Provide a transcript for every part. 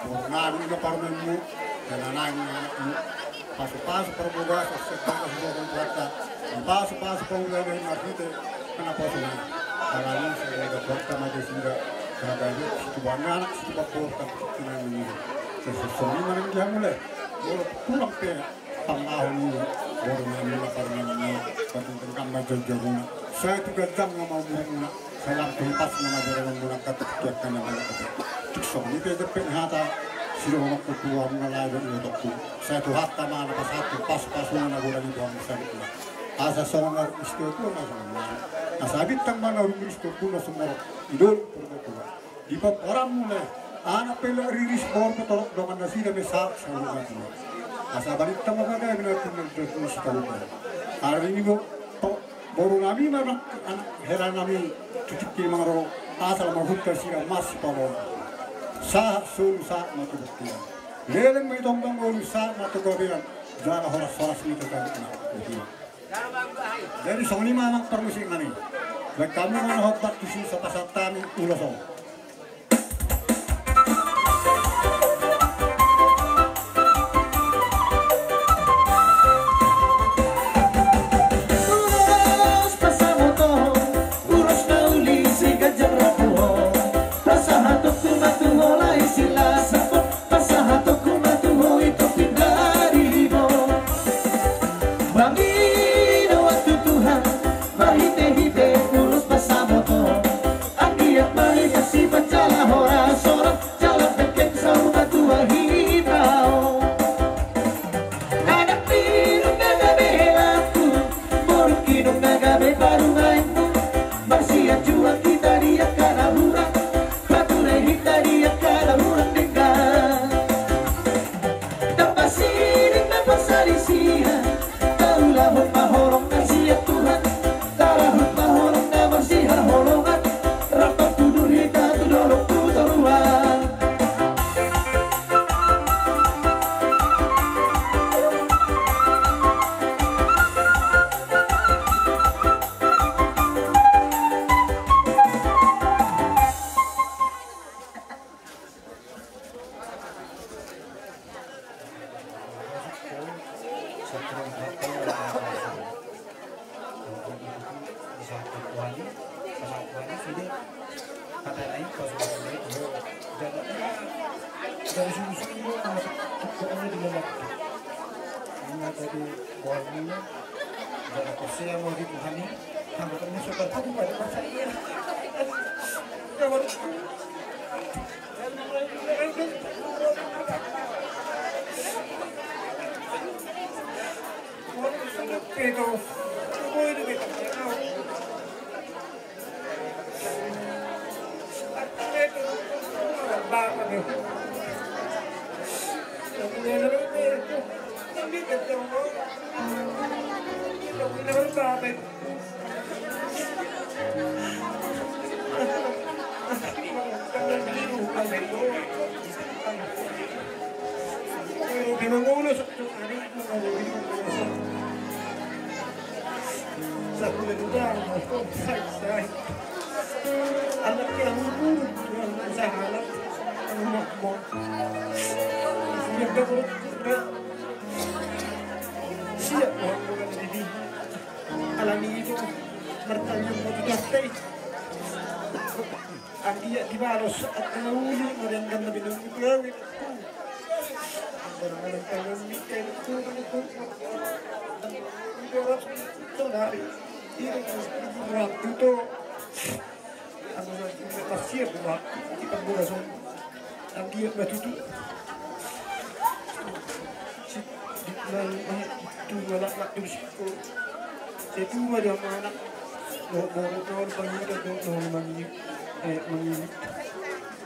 Nami na parmenmu, nananangin anakmu, paso-paso perbugas, sepakas buah kontrata, paso-paso pengulangan markite, kenapa sih? Kalau ini saya dapat sama dia kagaknya situ anak situ bakor kena ini. Sesuatu mana dia mulai, baru pulang ke tangahun ini, baru nami na parmenmu, patentang kamar jauh-jauh. Saya juga jangan mau muna, saya tempat nama jalan muna kata kiakan nama kata. Soalnya kita penghata siro kutua mengalai dari dokku. Saya tuh hatta mana pas satu pas mana bulan itu kami sakit. Asa sonar istilah itu mana? Asabit teman orang istilah pun semua idol perbuatan. Di bawah orang mulai anak pela riris bor petolok dengan nasi dan mesak semua itu. Asabit teman mana yang nak terus tahu. Hari ini baru nabi mana anak heran nabi cuci kimaro asal mahutta sih masih pawon. Sa sul sa matu buktian. Leleng may dongdong ul sa matu gobian. Jana horas nito kan na. Jadi soni mamang permusik nani. Baik kami mana hobat kisi sa pasatan ulasong.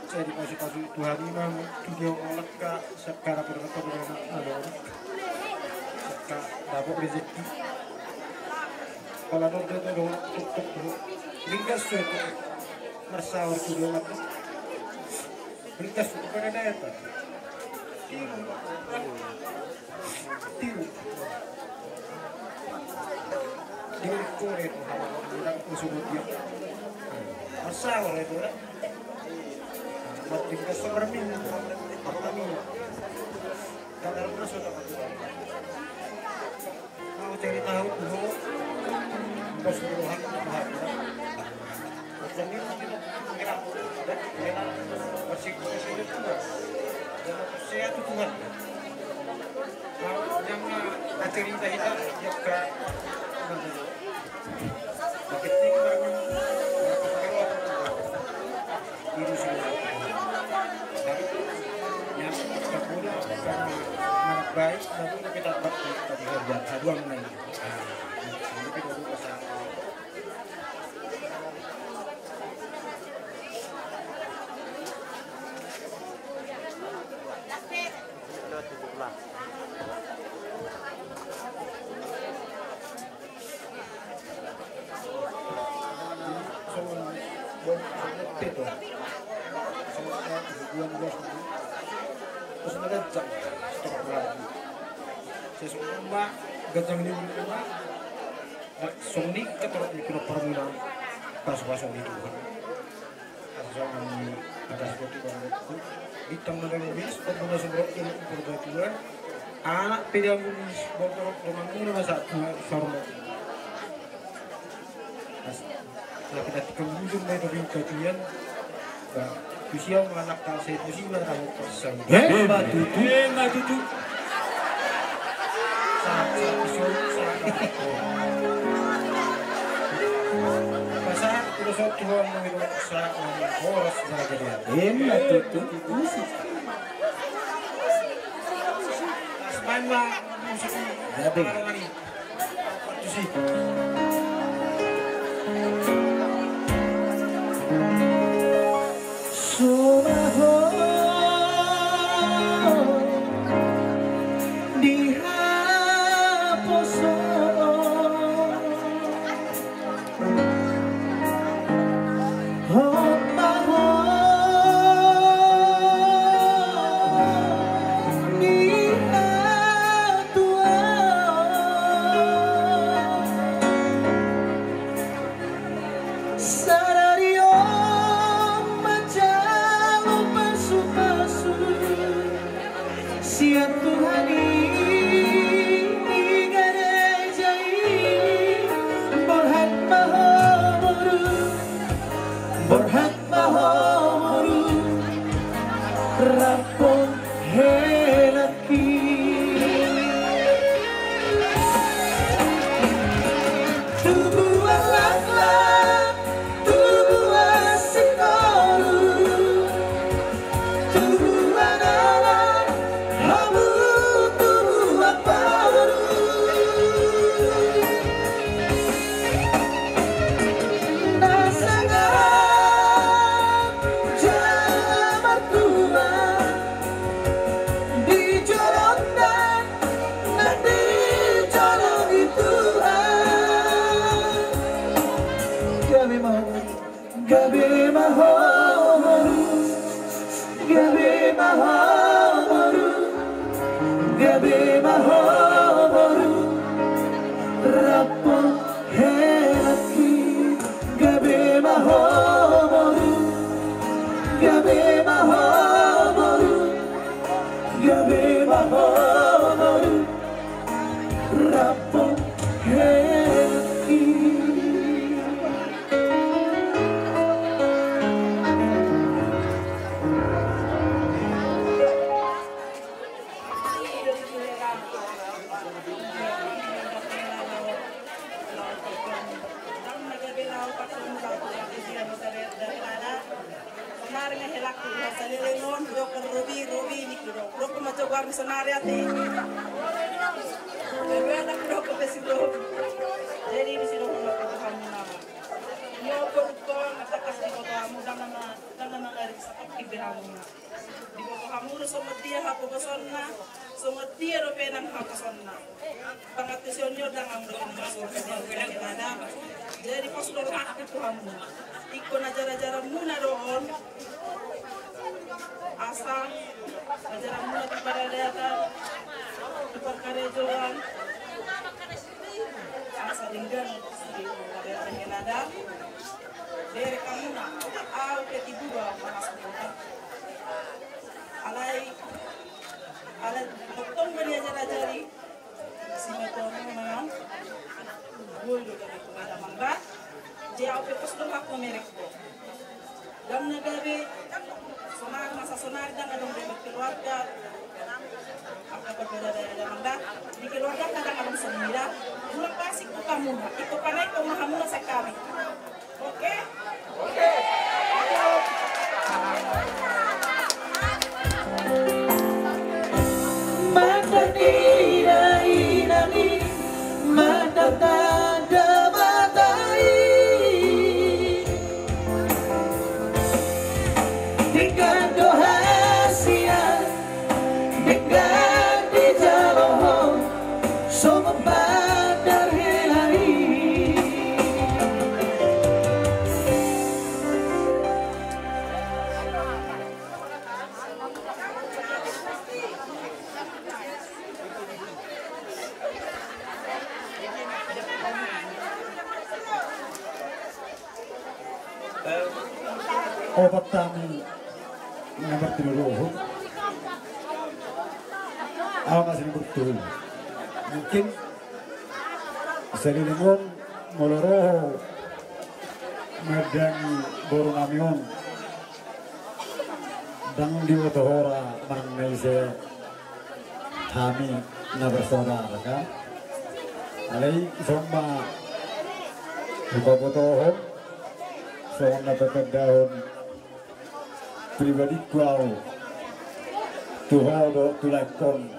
Saya dikasih Tuhan imam video oleh ka sekarang berkata ada ka dapat rezeki kalau ada tuh ringkas tuh mersawar tuh doang ringkas tuh pada data tiru di Korea itu orang usul dia mersawar itu Mating ka sa maraming kami. Kadang na sudah katuan. Ako tayo tahu ko. Keseluruhan bahagia. Dan ini kita mengira dan masih kesulitan juga. Dan saya itu Tuhan. Yang akhirnya kita juga begitu baru itu semua. Yang terpura karena anak baik, namun kita dapat dari kerjaan aduan lain. Ini kita dulu pasang. Terus ngejang stok lagi. Sesungguhnya gajang ini rumah sungni keturut di permulaan pas-pasan itu kan. Asal ada seperti banget. Ditang dari bis pemuda sembrot ini perbatuan anak pedang bis botol rumahnya masa sorma. Nah kita kembujung dari kajian usia anak kalse itu sih nggak tahu persen. Matutu. Masa filosot Tuhan mengirim saat horas belajar. Matutu itu sih. Asmain mah musik. Jadi. Itu sih. Jadi pas lo aku Tuhanmu, ikon ajar-ajaran muna doon, asa ajaran muna kepada data, perkarejoan, asa linggan di daerah Henada, dari kamu nak, aku ketiga bahas kita, dong hak merek ko. Dam nagabi, sonar masa sonar dan adong keluarga. Apa berbeda dari manda di keluarga kadang adong semira. Bulan pasik ko kamu, ito panay ko mahamuna sa kami. Oke? Oke. Obat kami nomor 30 masih betul mungkin selilingon moloroho medang boru namion dang diwotohora manang se kami na bersaudara kan alai somba buka-buka soal dapat daun pribadi kau Tuhan do tulakon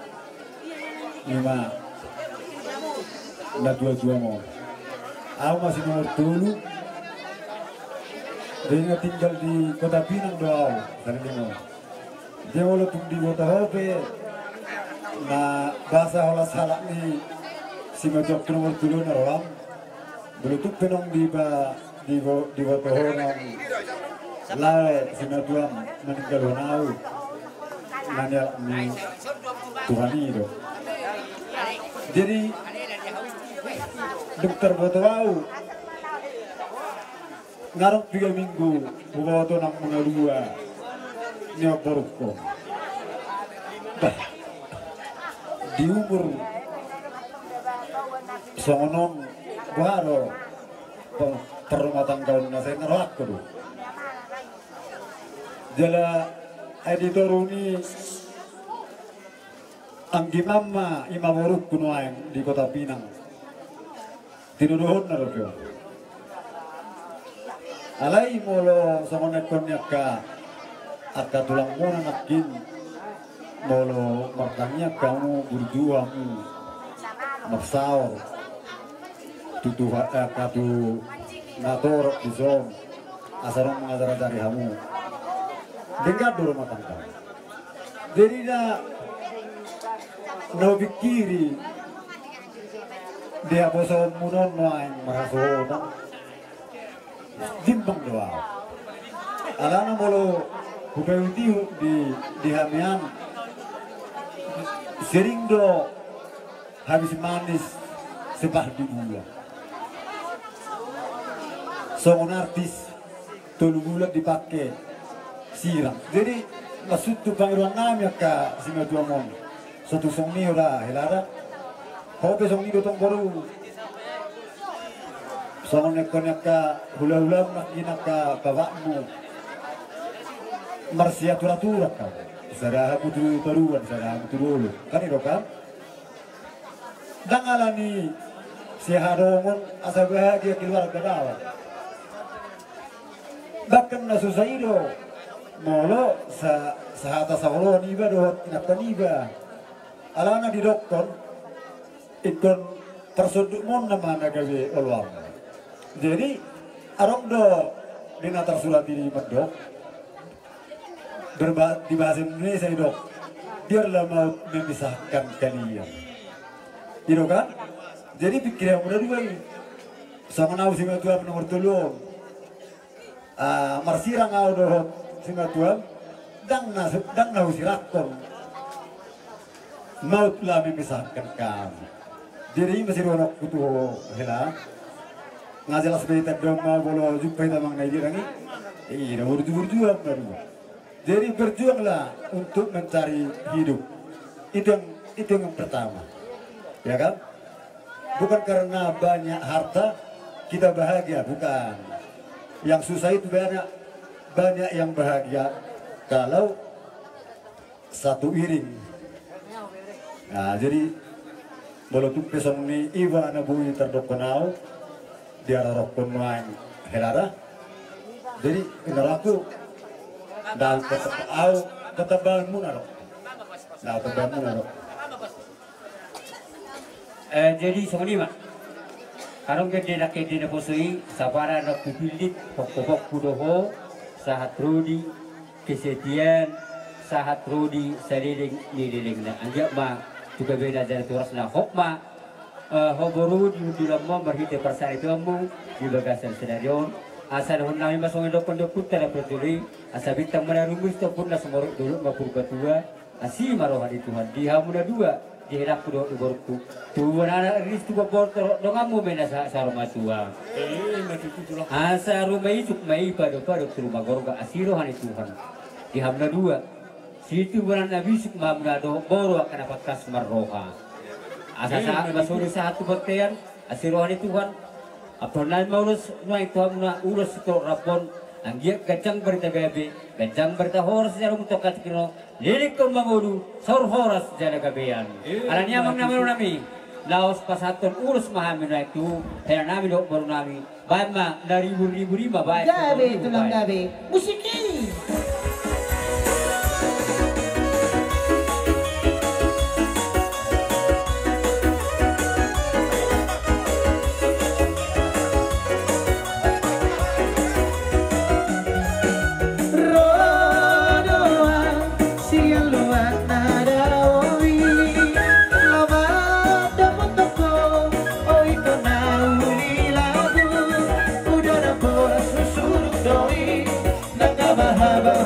lima na dua mau aku masih nomor 7 dia tinggal di Kota Pinang doang dari lima dia walaupun di Kota Hope na bahasa olah salah ni si majok nomor 7 na orang berutuk penong di Kota Honang lae sinatuan meninggal wanau nanya ni Tuhan itu jadi dokter botau ngarok 3 minggu buka to nang mga 2 niya porko di umur songonong baro perumah tangga na saya ngerak ko jala editor ini ang gimama imamuruk kunoang di Kota Pinang tinuduhon na rin yun alay molo sa mga nagkonyak ka at katulang mo na nakin molo martanya kamu berjuang mapsaw tutuha katu ngatorok di zon asarong mga dari hamu dengar dulu matang kau jadi na pikiri dia bosan munon main marasonan dimbang doa alana molo hubauti di hamian sering do habis manis sebah di gula songon artis tolu bulan dipakai siram jadi maksud tu pangiruan nami ka singa tuamon satu song ni ora helara hope song ni dotong baru songon nekon ka hula-hula makina ka bawakmu marsia tura-tura ka saraha putu taruan saraha putu dulu kan itu kan dangalani si harongon asa bahagia keluarga dawa bahkan nasusah itu molo sa hata sa ulo niba dohot kinapta niba alana di dokter ikon tersuduk mon nama nagawe oluang jadi arong do dina tersulat di medok di bahasa Indonesia dok biarlah mau memisahkan kalian itu kan jadi pikir yang udah dua sama nau sih tuan nomor 3 marsirang au dohot singa tuan dang na usirakon maut lah memisahkan kami jadi masih ronok kutu hela ngajelas beta doma bolo jumpa tamang nairangi iya berjuang baru jadi berjuanglah untuk mencari hidup itu yang pertama ya kan bukan karena banyak harta kita bahagia bukan yang susah itu banyak yang bahagia kalau satu iring. Nah, jadi meletup pesong ni iba na bui terdokonau dia rokon main helara. Jadi inaraku dan ketebalan munaro. Nah, ketebalan munaro. Jadi sebenarnya karong gede nak kede na posoi sabara na kupilit pokok kudoho sahat rodi kesetian sahat rodi saliling nililing na anjak ma juga beda dari turas na hokma hoboru di dulammo berhite persari tuamu di bagasan senarion asal honami masong dokon dokut tera petuli asa bintang mana rumus to pun na semorok dulu mapur ketua asi marohan di Tuhan di hamuna dua diherak kudo borku tu anak ris tu bor dongamu mena sa rumah tua asa rumah itu mai pada rumah gorga asiro hani Tuhan di hamna dua situ bulan nabi suk mamna do boro akan dapat kasmar roha asa saat masuk satu baktean asiro hani Tuhan aponan maulus nuai Tuhan na urus to rapon anggiak gacang berita gabe gacang berita horas jarum tokat kino lirik kong mangudu saur horas jana gabean alanya mang namaru nami laos pasaton urus mahamin na itu kaya nami dok baru nami baik ma dari ribu lima baik gabe tulang gabe musiki Mahaba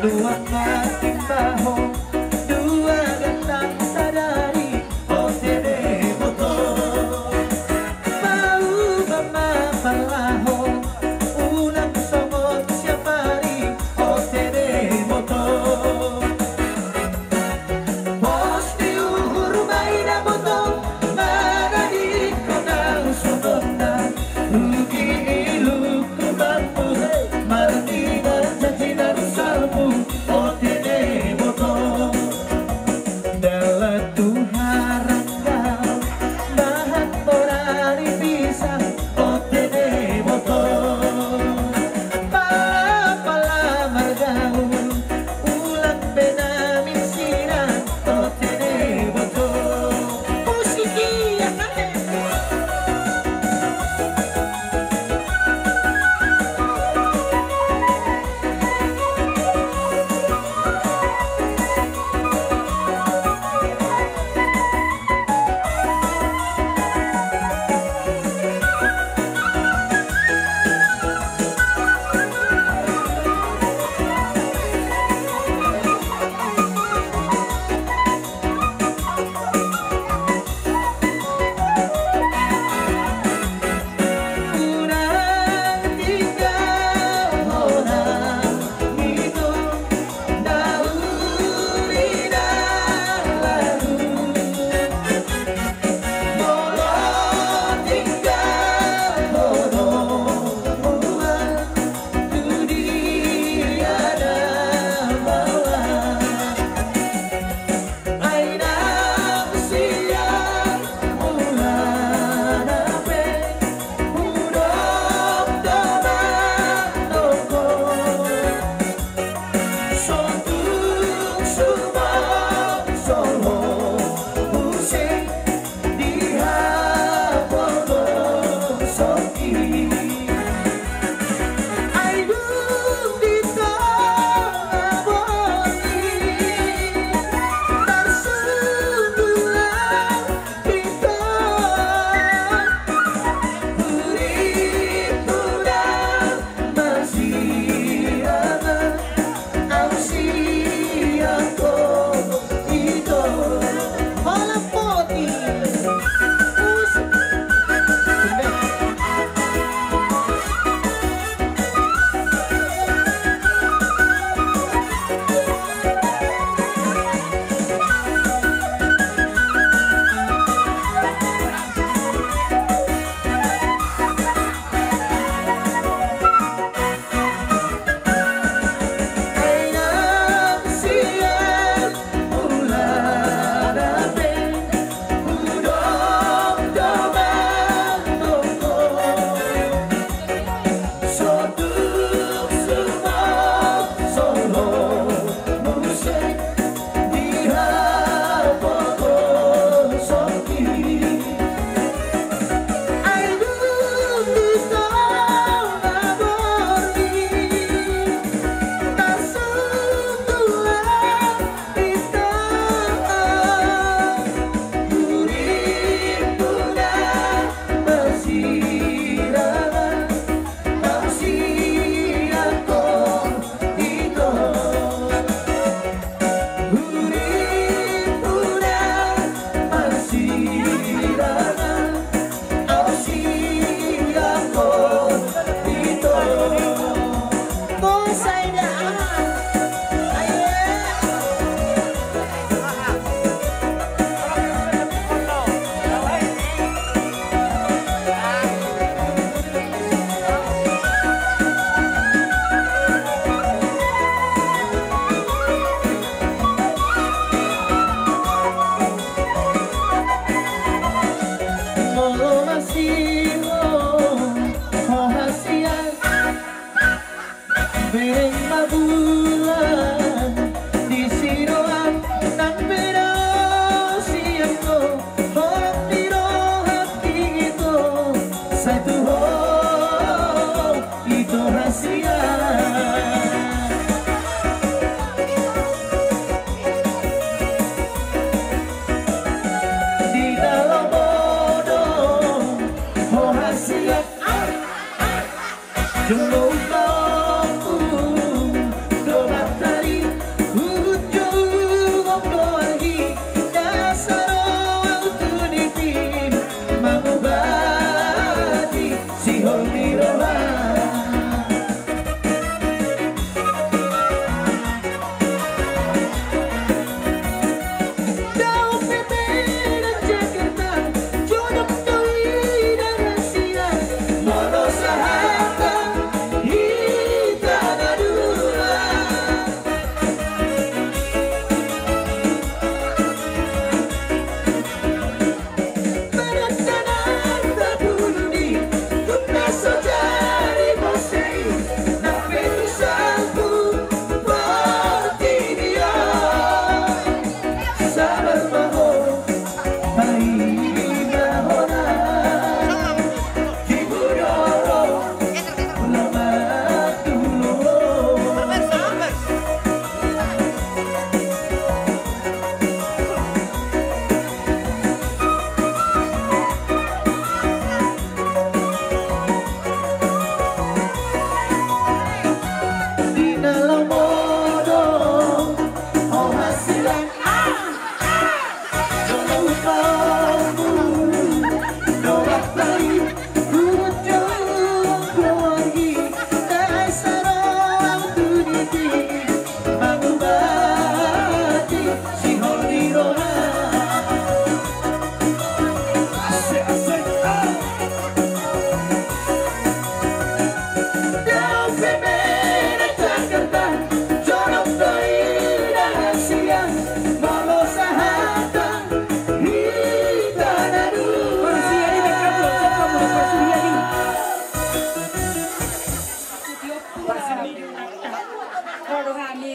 luang makin baho dua gentang sadari OTD moto mau mama palaho ulang somot siapari OTD moto pos di uhur maina moto mana di kona sumona rugi ilu kumampu marti dan janji dan salmu OTD moto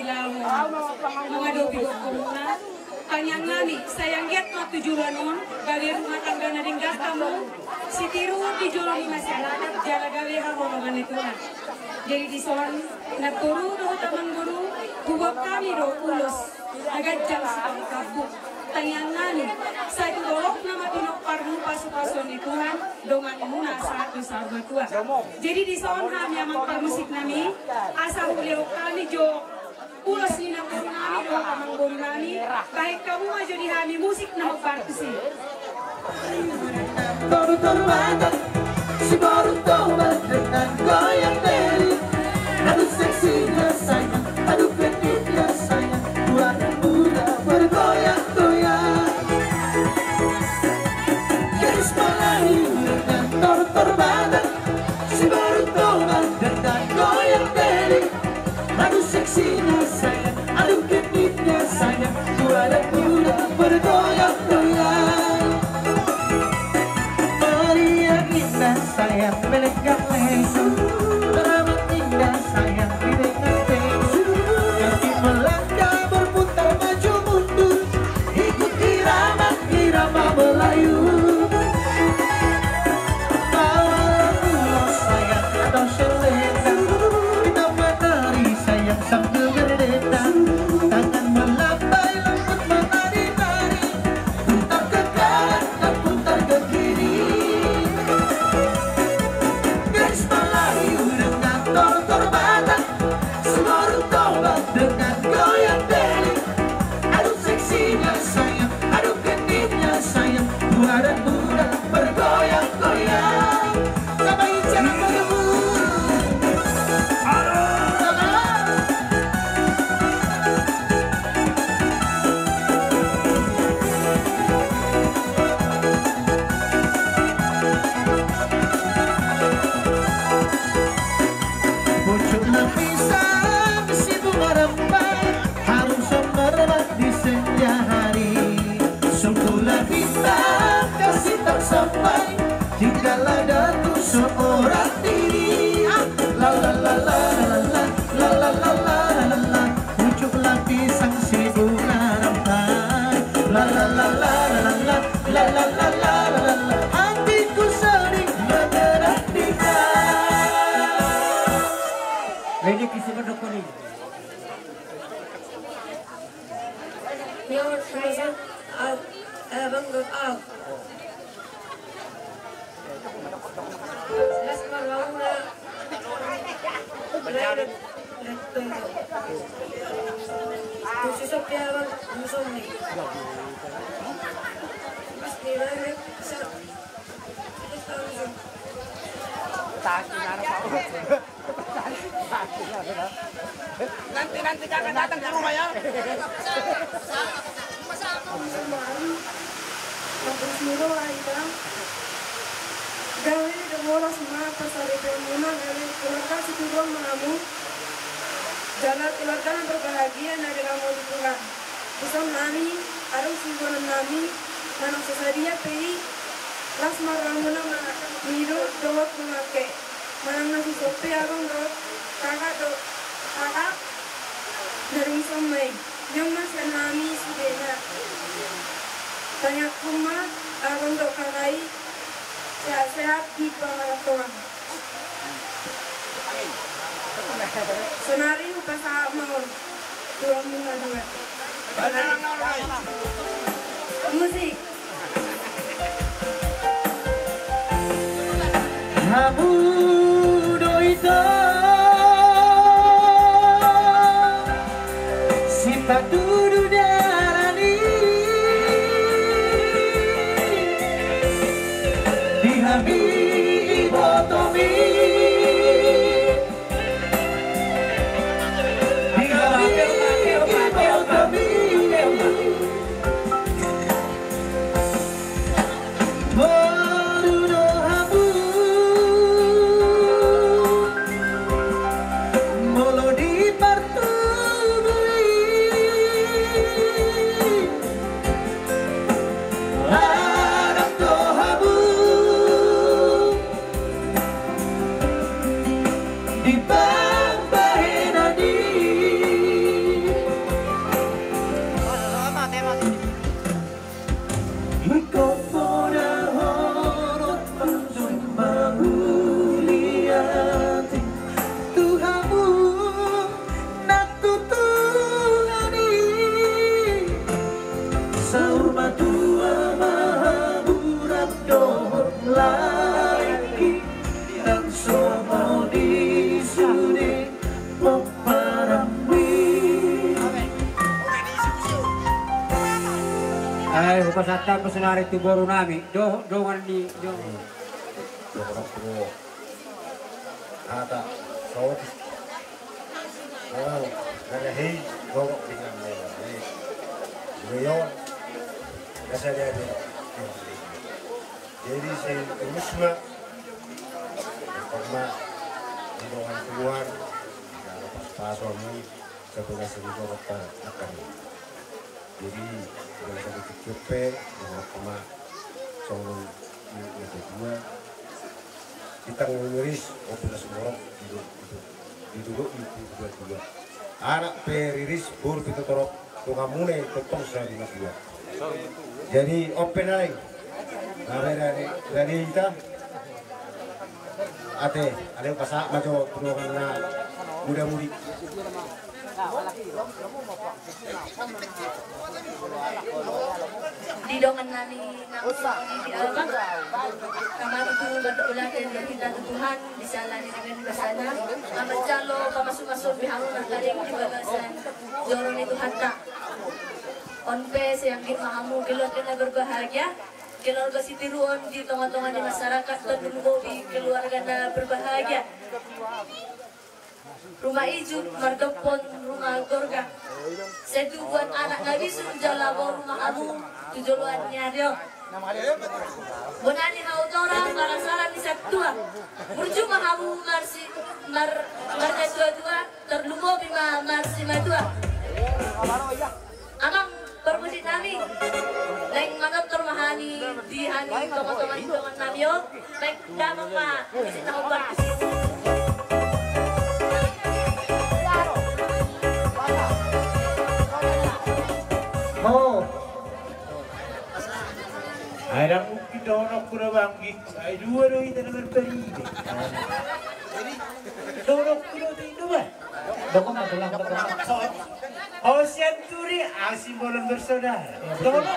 ilamu mengadopi komuna tanyang nani sayang giat ma tujuanon gawe rumah tangga nadinggas kamu si tiru dijolongi masyarakat jala gawe haholongan itu jadi di soal nak guru do taman guru kubab kami do ulos agak jam sekali kabuk tanyang nani saya dolok nama tinok parmu pasu-pasu ni Tuhan dongan muna satu sahabat tua jadi di soal ham yang musik nami asal beliau kami jo ulos ni nak guru nami do kamang guru nami baik kamu maju di hami musik nama partisi Baru banget si baru tobat dengan goyang deli. Aduh seksinya sayang, aduh pendeknya sayang, buat muda bergoyang-goyang. Garis Melayu dengan tortor banget si baru tobat dengan goyang deli. Aduh seksinya sayang, aduh pendeknya sayang, buat muda bergoyang-goyang. Sayang melekat lesu, teramat indah sayang dengan tesu. Kaki melangkah berputar maju mundur, ikut irama Melayu. Awal mula sayang atau selendang, kita menari sayang sambil berdendang. Tangan melambai lembut menari-nari, putar ke kanan dan putar ke kiri. Tortor batang, seluruh tobat dengan goyang deli. Aduh seksinya sayang, aduh genitnya sayang, buah dan muda bergoyang-goyang. Sampai jangan berebut. Pucuklah pisang si bunga rempah, harum semerbak di senja hari. Sungguhlah bintang kasih tak sampai, jikalau datuk seorang diri. La la la la la la la la la la la la. Pucuklah pisang si bunga rempah, la la la la la la la la la la la la. Hatiku sering menyerah di Ini kisah berdokter ini. Nyawa saya bangga ah. Las marwauna berada letung. Tujuh sopia bang musuh ni. Mas ni bang sa. Nanti kakak datang ke rumah ya. Tapos muro ay bang gawin ng oras mga pasarito muna gawin keluarga si tudong mengamu jalan keluarga yang berbahagia na diramu di Tuhan busam nami arung singgonan nami manang sesadia pei las maramuna miru dohot mengake manang nasi sope arung dohot kakak dari somai yang masih nami sudah tanya kumat arung dohot kakai sehat-sehat di pengalaman sonari upasa mau dua minggu dua musik Habu doito si patudu darani dihami ibotomi dihami ibotomi Boruno habu molo di partubui Ay, upasatan pa sunari tuboro nami. Dongan di do. Dokter Ata Saud. Oh, ada hei gowok dengan mereka. Beliau dasar dia. Jadi saya terusnya karena hidungan keluar pas suami sebagai sebuah akan jadi kalau saya cukupe dengan koma soal ini kedua kita ngiris operasi morok duduk itu dua anak periris bur kita torok tungamune totong sehari dua jadi open aja dari kita ate ada pasak maco tulungan na muda-mudi di dongan nani kamar itu bertulakan dan kita Tuhan bisa lari dengan kesana amat calo pamasuk-masuk biharun kaling di balasan jorong itu hatta onpe yang kita kamu keluarga berbahagia keluarga Sitiruon di tengah-tengah di masyarakat dan di keluarga berbahagia rumah ijuk margapon rumah gorga setujuan anak nabi sujalawo rumah abu tujuannya dia bonani hautora balasaran di setua berjumpa hamu marsi marga tua terlumo bima marsi matua amang permusit nami lain manot termahani di hani teman-teman nabio baik damang ma bisa tahu partisi Oh, ada mungkin orang kurang bangkit. Ay dua itu nomor beri. Orang kurang itu bah. dokong magelang dokong. Oh senturi asim bolon bersaudara. Dorong.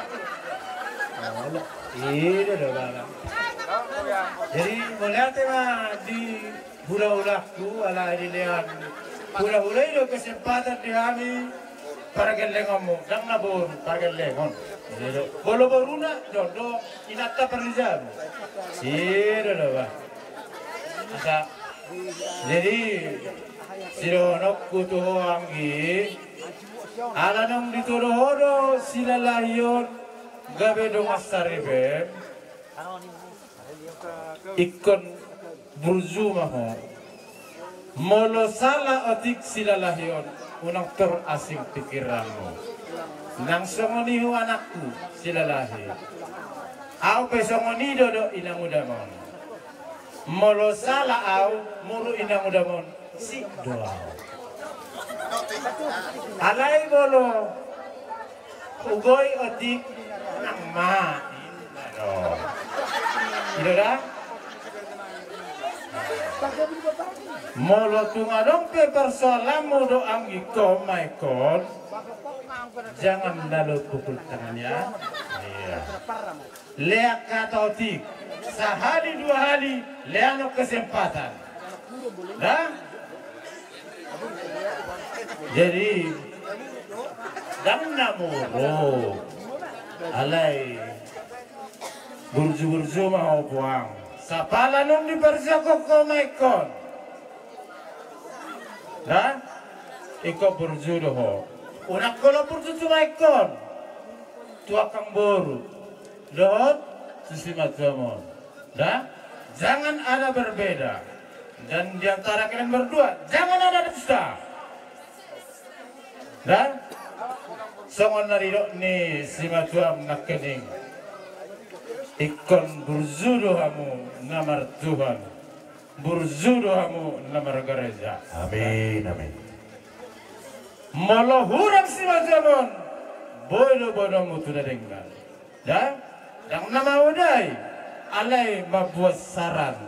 Iya dah bang. Jadi melihat mah di hula-hulaku ala dilihat hula-hula itu kesempatan dihami. Paragellengomu, dang nabor paragellengon. Bolo boruna, do inatta perlizamu. Siro ba. Asa. Jadi sironok kutuho anggi. Alanong diturohodo sila lahiyon gabe do masaribe. Ikon burzuma ho. Molo sala otik sila lahiyon. Unang terasing pikiranmu nang songonihu anakku sila lahi au pe songoni dodo inang udamon molo sala au muru inang udamon si doa alai bolo ugoi otik nang ma ino dah molo tungadong pe persoalanmu doang iko maikon jangan lalu pukul tangannya iya leak kata otik sehari dua hari leano kesempatan dah jadi dan namuro alai burju-burju mau buang sapala nung di persakok ko maikon dah iko burju doho unak kalau burju tu maikon tua kang boru dohot sisimat zamon dah jangan ada berbeda dan diantara kalian berdua jangan ada dusta dah songon naridok ni simatuam nakening ikon burzudohamu namar Tuhan burzudohamu namar gereja amin amin malohurang simatuamon bodo mutu dengar dan yang nama udai alai mabuat saran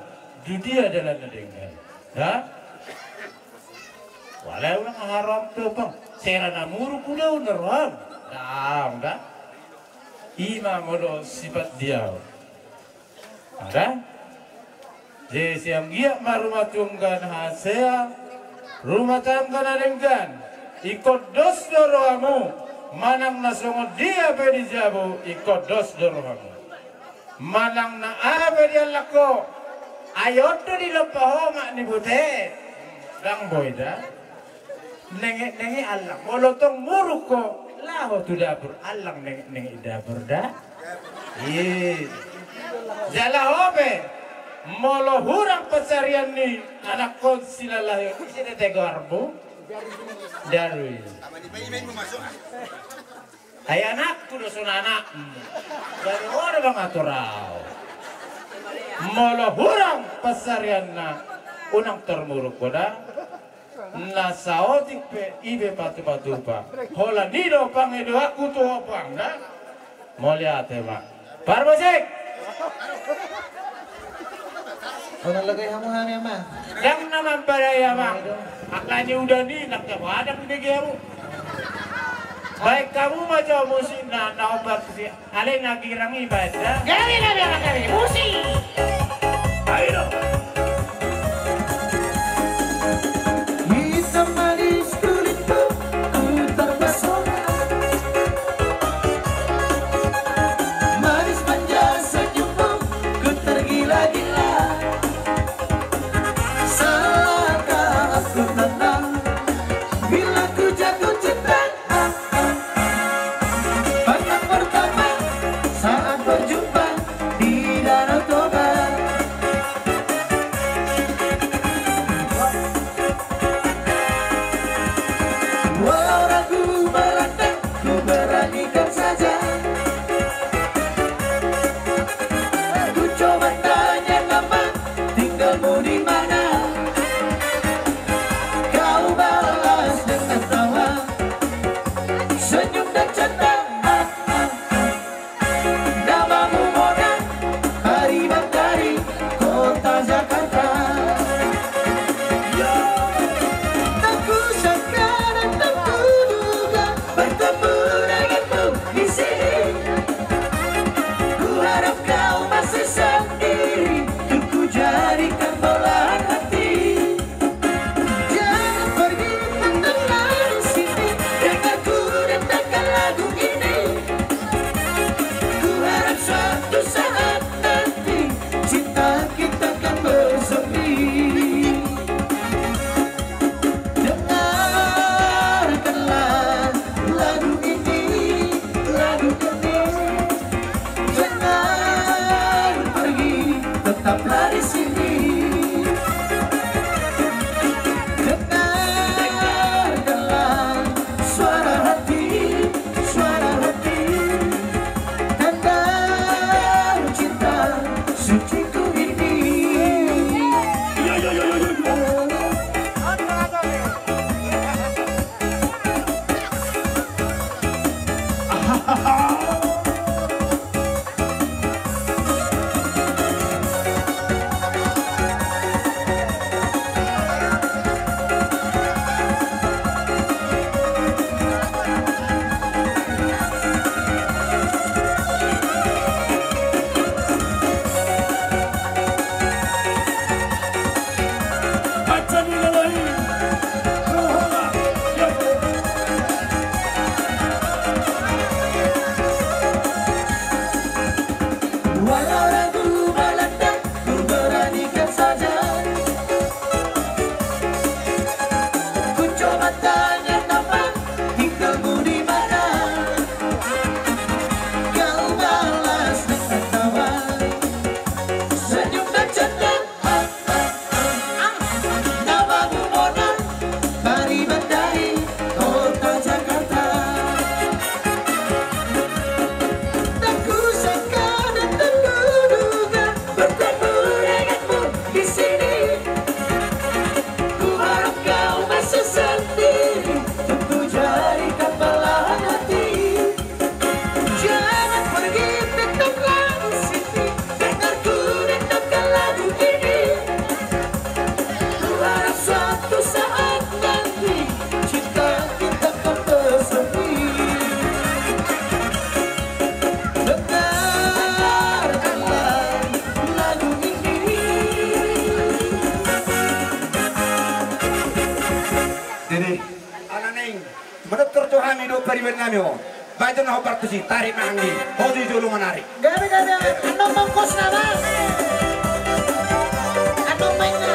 dudia adalah dengar dah walau orang haram tu bang serana muru kuda uneram dah ima modo sifat dia ada je siang gia marumah tunggan hasea rumah tangga dengan ikut dos doroamu manang na songo dia be di jabu ikut dos dorohamu manang na abe dia lako ayot di lepaho mak ni butet dang boyda nenge Allah molotong muruko laho tu dapur alang nenge dapur dah jala hobe molo hurang pencarian ni anak kon silalah sini tegarbu darui ay anak kudo anak dari orang bang aturau molo hurang pesarian na unang termuruk koda na saotik pe ibe batu pa hola nido pang edo aku tu hopang da molia tema parbosek Orang lagay hamuhan ya mah. yang naman para ya mah aklanya udah nih nak ada gede kamu baik kamu macam musik na obat sih ale nagirangi ibadah Kami musik. ayo Hitam manis kulitmu, ku terpesona. Manis manja senyummu, ku tergila-gila. Salahkah aku tenang bila ku jatuh cinta? Pandang pertama saat berjumpa di Danau Toba. to kami do pariwen nami o. Baca na hobar tu si tarik mangi. Hoji jolo menarik. Gabi ano mangkos na ba? Ano main na?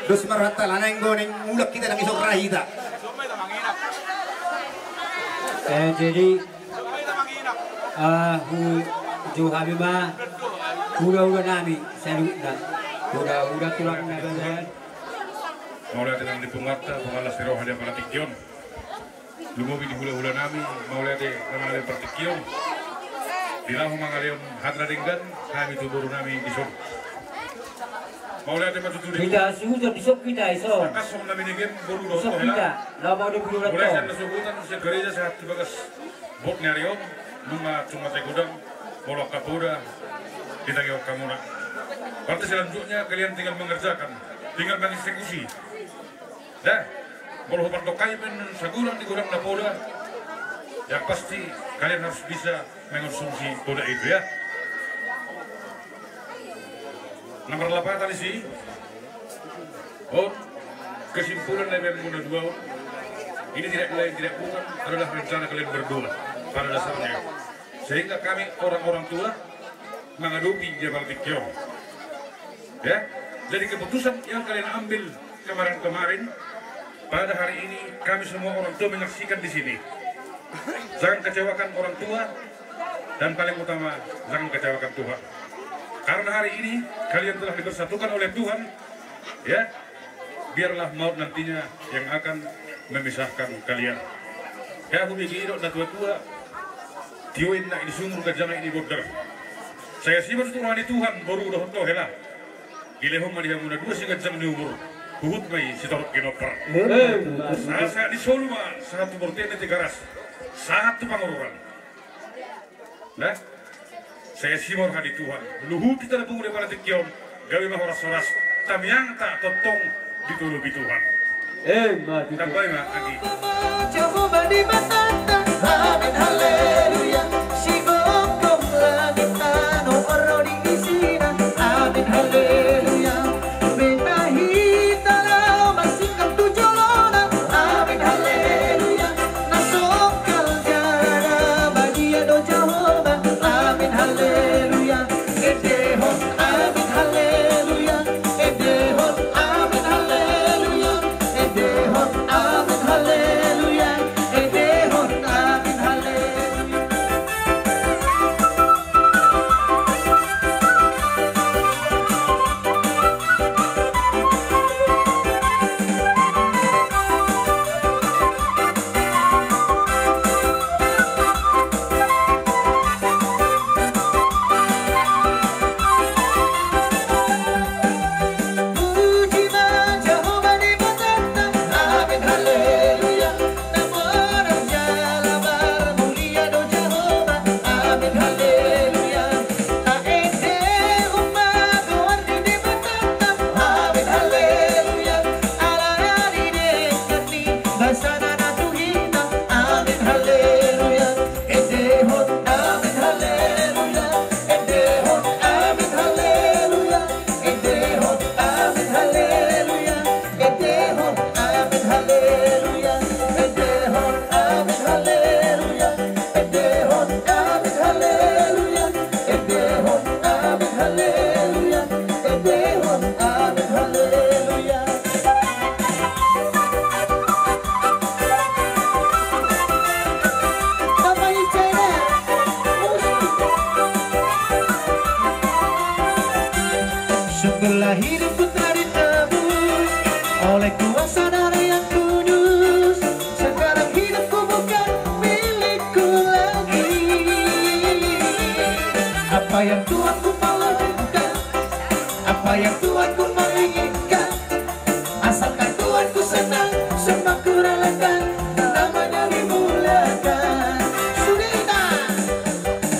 Dos marata laneng goneng ulak kita nang isok rahita. Jadi jo habima udah nami saluda udah tulang nagalan. Mau lihat yang dipungata pengalas roh ada pertikyon. Lumobi di hula nami mau lihat yang pertikyon. Bilang mangalion hadra dinggan kami tuburu nami isok. Mau lihat yang matuturi. Kita sudah disok kita iso. Kasong namin ingin buru doh Sok kita, lama udah buru mulai doh. sa nasubutan sa gereja sa tibagas bot nyariom nunga cuma tegudang bolak kapura kita ngewak kamuna. Berarti selanjutnya kalian tinggal mengerjakan, tinggal mengeksekusi. Dah, boleh berdokai men saguran di gudang napoda. Yang pasti kalian harus bisa mengonsumsi poda itu ya. Nomor 8 tadi sih. Oh, kesimpulan dari Muda 2 ini tidak lain tidak bukan adalah rencana kalian berdua pada dasarnya. Sehingga kami orang-orang tua mengadupi Jabal Tikyo. Ya, jadi keputusan yang kalian ambil kemarin-kemarin pada hari ini kami semua orang tua menyaksikan di sini. Jangan kecewakan orang tua dan paling utama jangan kecewakan Tuhan. Karena hari ini kalian telah dipersatukan oleh Tuhan, ya, biarlah maut nantinya yang akan memisahkan kalian. Ya, aku bigiro na tua-tua, tiuin na ini sumur kajama ini border. Saya sih bertuhan Tuhan baru udah hotoh hela. Gilehong madiha muna 2 si kajam ni umur. Huhut may si torok kinoper. Sa di soluma satu bortene ti garas. Satu pangururan. Nah, saya simor hadi Tuhan. Luhut kita na pumuli para tikyon. Gawi mahoras-horas. Tamyang ta totong ditulubi Tuhan. Mati. Tambay ma, Agi. Jehovah di matata, amin haleluya. Sigogom langit tanong oro di isina, amin haleluya. Benahita lao masikap tujolona, amin haleluya. Nasokal jara badia do Jehovah, amin haleluya. Edehon amin haleluya. Edehon amin haleluya. Edehon amin haleluya. Edehon amin haleluya. Sungguhlah hidupku tak ditebus oleh kuasa dari yang kudus. Sekarang hidupku bukan milikku lagi. Apa yang Tuhanku mau lakukan, apa yang Tuhanku menginginkan, asalkan Tuhanku senang, semua ku relakan, namanya dimuliakan.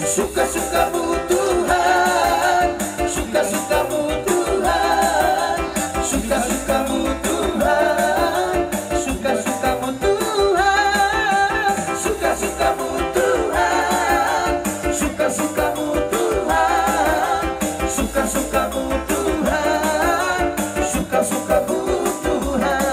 Suka-sukamu Tuhan, suka-sukamu Tuhan, suka-sukamu Tuhan, suka-sukamu Tuhan, suka-sukamu Tuhan, suka-sukamu Tuhan, suka-sukamu Tuhan, suka-sukamu Tuhan.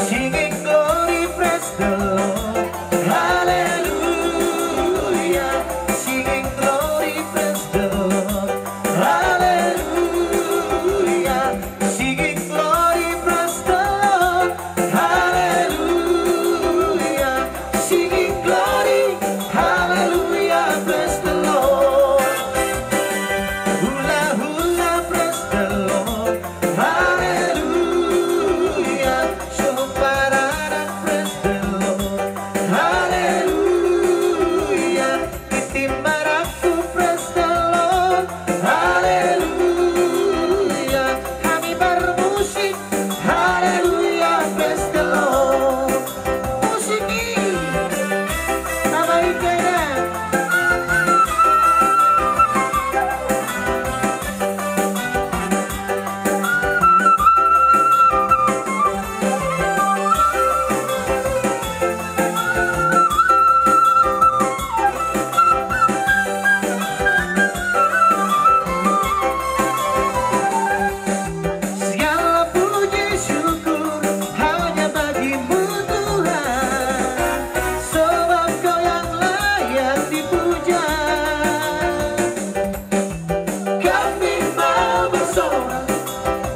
Singing glory, praise the Lord, hallelujah. Singing glory, praise the Lord, hallelujah. Singing glory, praise the Lord, hallelujah. Singing glory, hallelujah, praise the Lord. Hula hula, praise the Lord, hallelujah. Parada, praise the Lord, hallelujah. Timbaraku, praise the Lord, hallelujah. Kami bermusik, hallelujah, praise the Lord. Musiki, abaikan. Segala puji syukur hanya bagimu Tuhan, sebab Kau yang layak dipuja. Kami mau bersorak,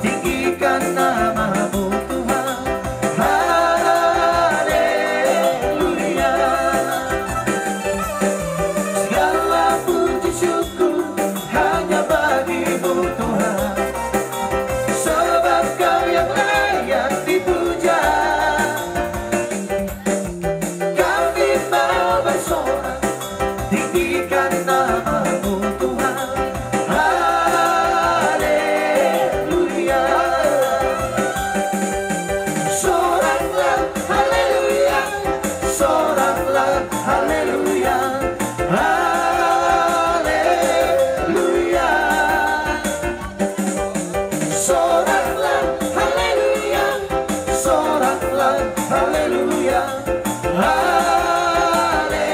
tinggikan nama-Mu Tuhan, haleluya. Segala puji syukur hanya bagimu Tuhan, sebab Kau yang layak dipuja. Kami mau bersorak, tinggikan nama-Mu Tuhan, haleluya. Soraklah haleluya, soraklah haleluya, haleluya. Soraklah haleluya, soraklah haleluya, haleluya.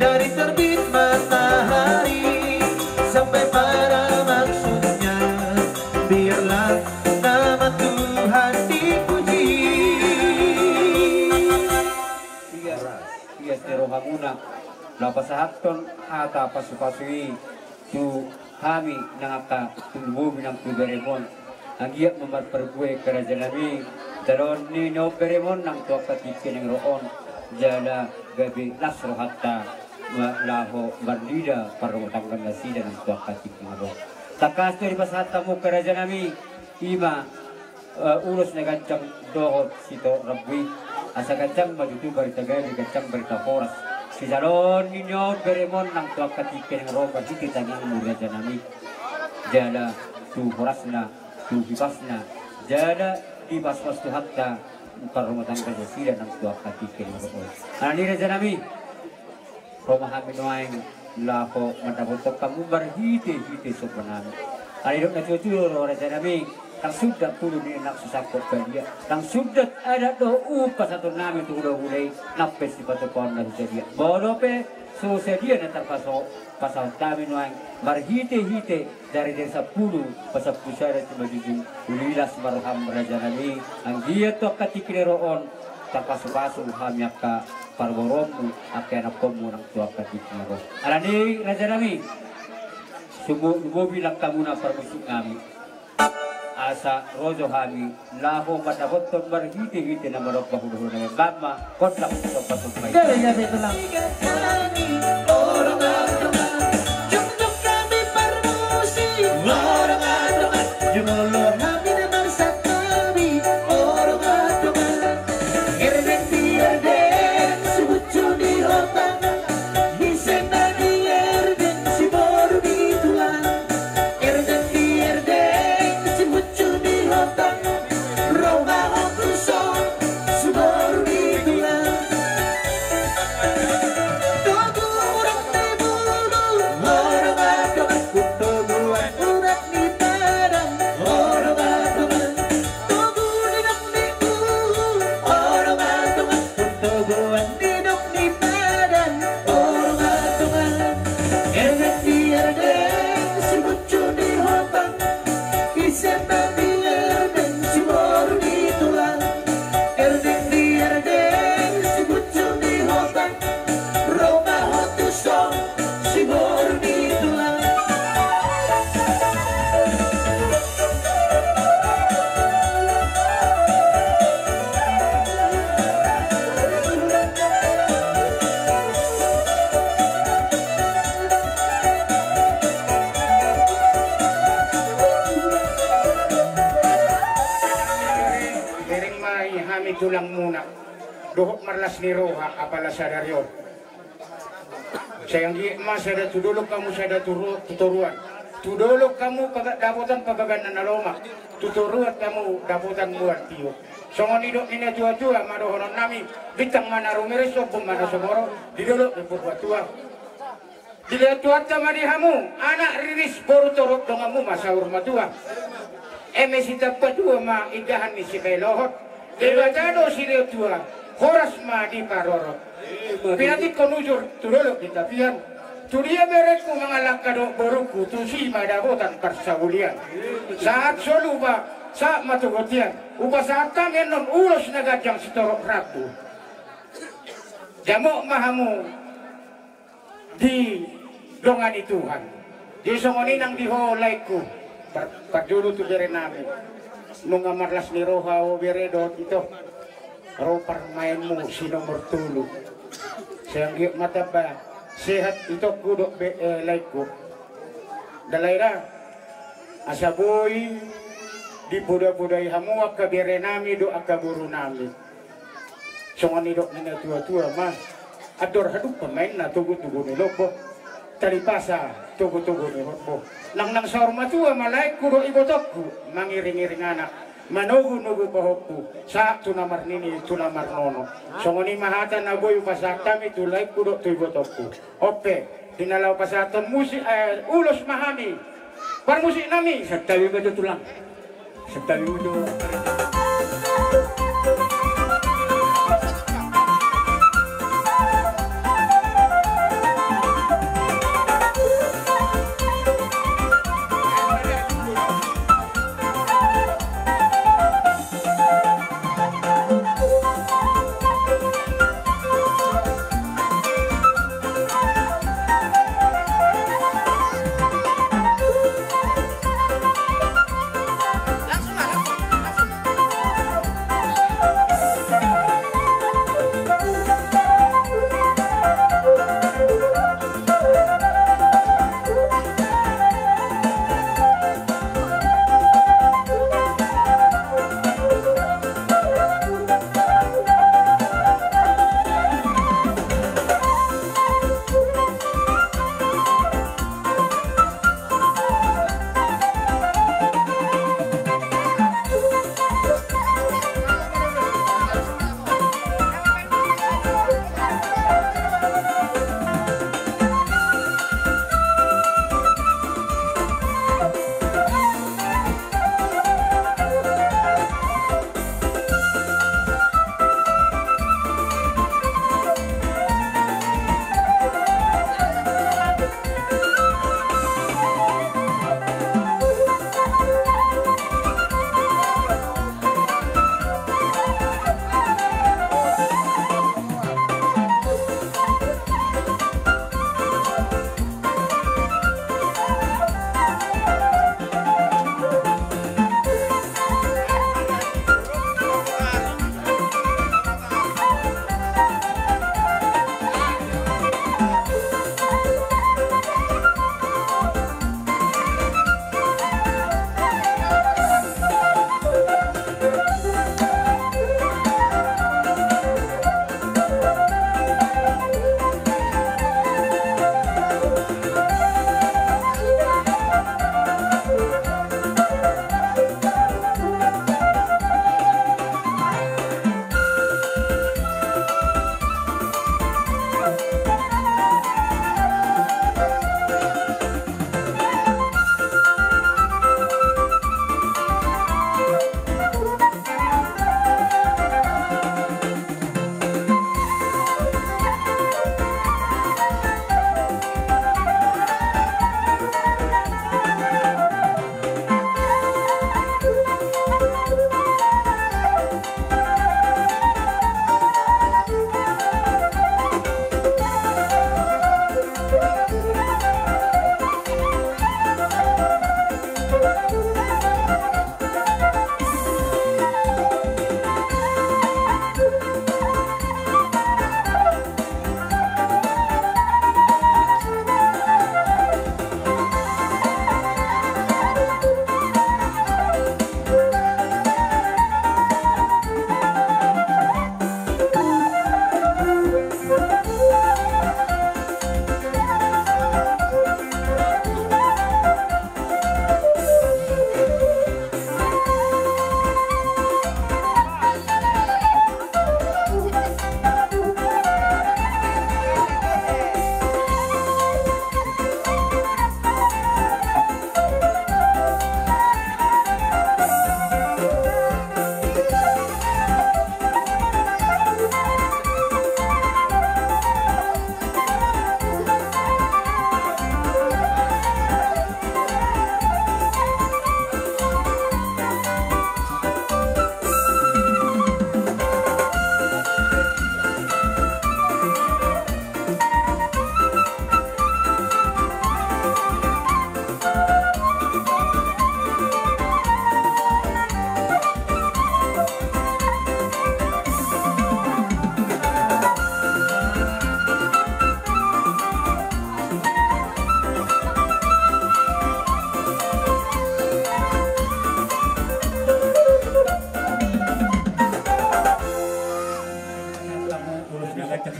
Dari terbit matahari sampai pada maksudnya, biarlah nama Tuhan dipuji. Iya terohamuna lapasahaton ata pasupasui tu kami nangaka tunggu binang tuberemon agiat memperpergue kerajaan kami talon ni no beremon nang tuak katikin yang roon jala gabi lasro hatta laho bardida parwatanggan nasi dan tuak katikin roon takas tu di pasahatamu kerajaan kami ima urus na gancang dohot sito rabwi asa gancang majutu barita gari gancang barita horas si jalon ninyo beremon nang tuak katikin yang roon bagi tanging murya janami jala tu horas na tu bibas na jala ibas was tu hatta rumah tangga sesi dan ang tua katikin roon. Ani na dyan namin, romahamin noaing lako madabotok kamu berhiti-hiti sopan namin. Ani dok na tuturo na dyan namin, ang sudat tulo ni anak sasakot ka dia. Ang sudat ada do upas ato namin tulo hulay napes di patupon na sa dia. Bodope so sa dia na terpasok pasal kami noaing berhiti-hiti dari desa 10 pasal pusara sa magiging ulilas marham raja namin. Ang dia to katikineroon terpasok-pasok hamyak ka parborommu akan akommu ng tua katikiro. Alani raja namin bilang kamu na permusik kami. Asa rojo kami laho madaboton berhiti-hiti na marok bahuluh na bama kotlak sa pasok may. Gaya ito lang. Jumdok kami permusik. Jumulong kami na bangsa kami. Erden tiarden subucu di rotan. Hiseng nadi erden si boru di tulang. Erden tiarden subucu di rotan. Roma okusong suboru di tulang. Togurang di bulu. Orang adoman kutoguan urat di padang. Orang adoman toguran di bulu. Orang adoman kutoguan didok di padang. Orang adoman erden tiarden subucu di rotan. Isem nadi erden si boru di tulang. Erden tiarden subucu di rotan. Roma hotusong si boru di tulang. Bering mai hami tulang muna. Dohok marlas ni roha apala sadaryo. Sayang di mas ada tudulok kamu sada tuturuan. Tudulok kamu daputan pagagan na naloma. Tuturuan kamu daputan buat tiyo. Songon idok nina tua-tua madohonon nami. Bitang mana rumiris o mana somoro. Didulok di purwa tua. Dilihat tua tama di hamu. Anak riris boru torok dongamu masa urma tua. Emesita padua ma igahan ni si Belohot. Dewajado si Leo tua. Horas ma di parorot. Pinatik konujur tudolok di tapian. Tudia berekku mengalak kadok boruku tusi madabotan persaulian. Saat soluba saat matugotian. Upa saat kami non ulos nagajang sitorok rabu. Jamok mahamu di dongan Tuhan. Di songoninang diholaiku. Pagdulu tu bere namin. Nung amarlas ni roha o bere dot ito. Ropar mainmu si nomor tulu. Sayang giyak mata ba. Sehat ito kudok laiku. Dalaira asaboy di buda-budai hamuak ka bere nami do akaburu nami. Songan idok nina tua-tua mah. Ador haduk pemain na tugu-tugu ni loko. Talipasa tugu-tugu ni hotbo. Nang sa rumah tua malay kudo ibotokku mangiring-iring anak. Manugu-nugu pohokku saat tunamar nini tunamar nono. Songoni mahatan na boy pasakami tulay kudo tu ibotokku. Ope dinalaw pasatan musik ulos mahami. Par musik nami sagtawi bedo tulang. Sagtawi bedo.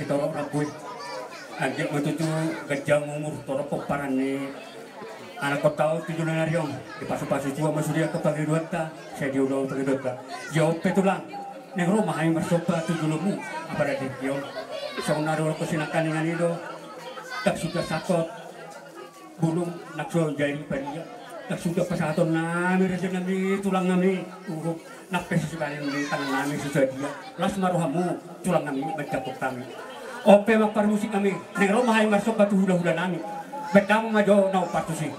kita orang gue. Adik betutu gajang umur toro koparan ni anak kota 7 nariong di pasu-pasu tua masudia ke pagi dua ta saya diudah pagi dua ta jauh petulang neng rumah yang bersopa 7 lumu apa ada dia sauna dulu kesinakan dengan itu tak sudah sakot bulung nak so jadi pada tak sudah pasaton nami rasa nami tulang nami nak pesi sekali nami tangan nami susah dia las maruhamu tulang nami bercakap kami ope makar musik kami neng rumah yang masuk batu huda-huda nami betang majo nau patusi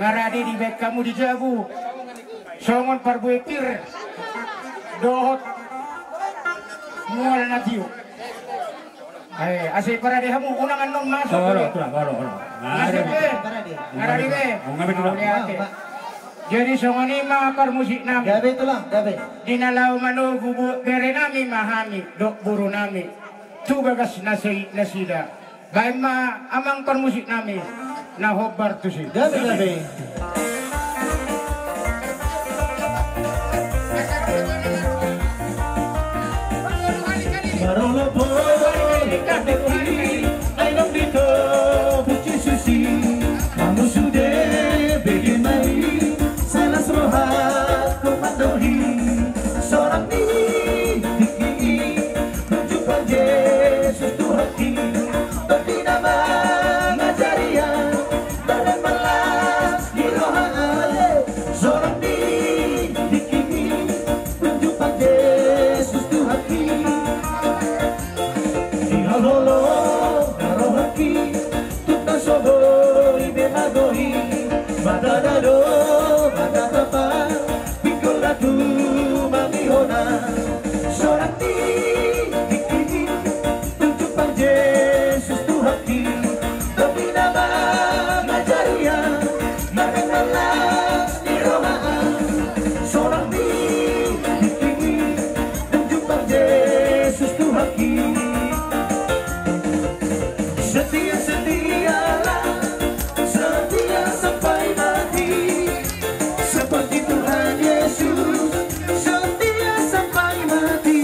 ngaradi di bek kamu di jabu songon parbuetir dohot mual natiu asih para dehamu unangan nong masuk ngaradi be jadi songoni mah par musik nami gabe tulang gabe dinalau manu gubu bere nami mahami dok buru nami tu bagas nasida baik ma amang par musik nami na hobar tu si gabe gabe Marola boleh katakan ayam dito puji susi kamu sudah bikin main salah rohat komandohi seorang diki menjumpa Yesus Tuhan tidak mengajarian gohi matadado matatapa pikolatu mamihona sorati dikini tunjukkan Yesus Tuhaki tapi nama ngajaria makan malas di rohaan sorati dikini tunjukkan Yesus Tuhaki setia-setialah setia sampai mati seperti Tuhan Yesus setia sampai mati.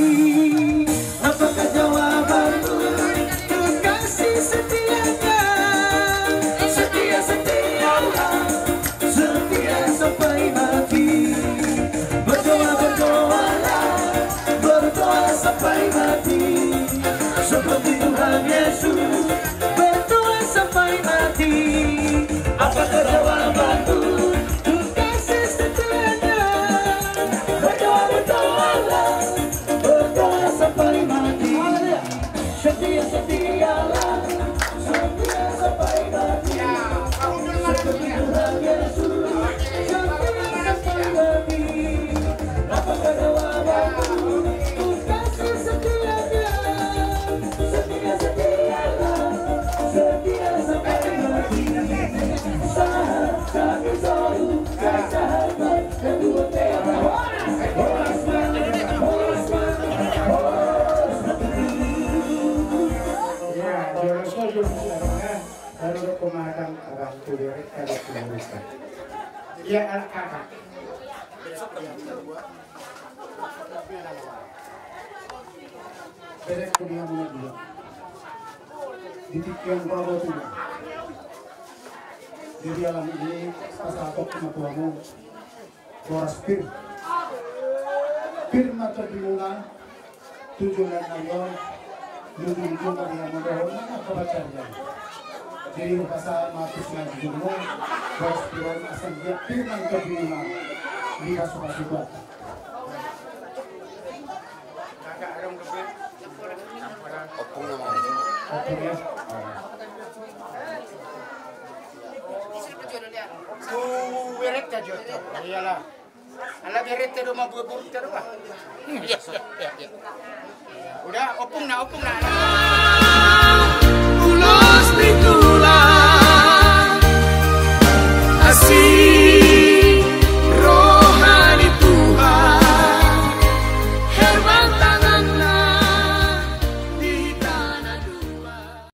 Apakah jawabanmu untuk kasih setianya? Setia-setialah setia sampai mati. Berdoa-berdoalah berdoa sampai mati seperti Tuhan Yesus berdoa sampai mati. Apakah jawabanmu untuk kasih setianya? Berdoa-berdoalah berdoa sampai mati. Setia-setialah setia sampai mati seperti Tuhan Yesus setia sampai mati. Apakah jawabanmu untuk kasih setianya? Setia-setialah setia sampai mati. Kami selalu sahabat kedua tema. Ya, baru pemadam abang tulirik kalau tulisan. Ya, kakak. Berek punya mana dia? Ditikkan bawa tuh. Jadi alam ini pasatok sama tuamu Tuas pir mata dimula tujuan ayon nunjuk Maria Mandahon kebacaannya. Jadi bahasa matus lagi dulu Tuas piron asal dia pir mata dimula di kasuka-suka. Kakak arong lebih opung namanya. Opung ya. Berek aja tuh, iyalah. Alah berek tuh rumah buat-buat terus. Udah, opung na.